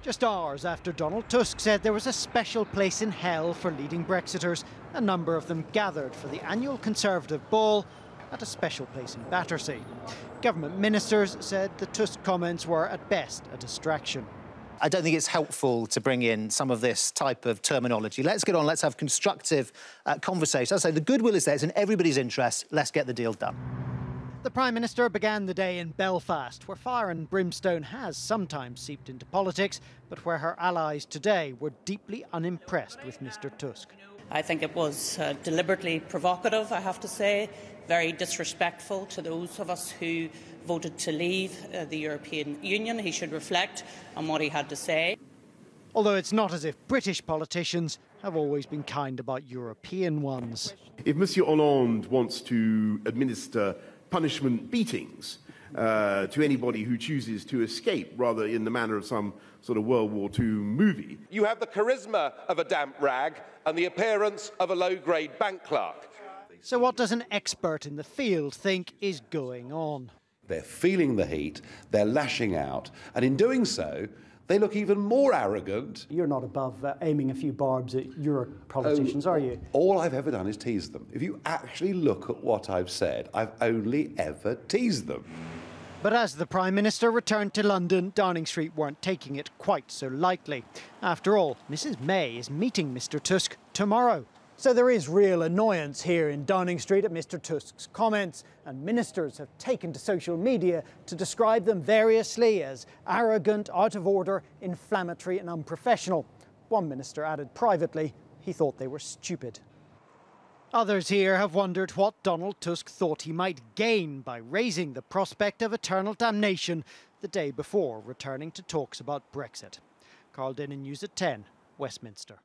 Just hours after Donald Tusk said there was a special place in hell for leading Brexiters, a number of them gathered for the annual Conservative ball at a special place in Battersea. Government ministers said the Tusk comments were at best a distraction. I don't think it's helpful to bring in some of this type of terminology. Let's get on, let's have constructive conversation. As I say, the goodwill is there, it's in everybody's interest. Let's get the deal done. The Prime Minister began the day in Belfast, where fire and brimstone has sometimes seeped into politics, but where her allies today were deeply unimpressed with Mr Tusk. I think it was deliberately provocative, I have to say, very disrespectful to those of us who voted to leave the European Union. He should reflect on what he had to say. Although it's not as if British politicians have always been kind about European ones. If Monsieur Hollande wants to administer punishment beatings to anybody who chooses to escape, rather in the manner of some sort of World War II movie. You have the charisma of a damp rag and the appearance of a low-grade bank clerk. So what does an expert in the field think is going on? They're feeling the heat, they're lashing out, and in doing so, they look even more arrogant. You're not above aiming a few barbs at your politicians, are you? All I've ever done is tease them. If you actually look at what I've said, I've only ever teased them. But as the Prime Minister returned to London, Downing Street weren't taking it quite so lightly. After all, Mrs May is meeting Mr Tusk tomorrow. So there is real annoyance here in Downing Street at Mr Tusk's comments, and ministers have taken to social media to describe them variously as arrogant, out of order, inflammatory and unprofessional. One minister added privately he thought they were stupid. Others here have wondered what Donald Tusk thought he might gain by raising the prospect of eternal damnation the day before returning to talks about Brexit. Carl Dennon, News at 10, Westminster.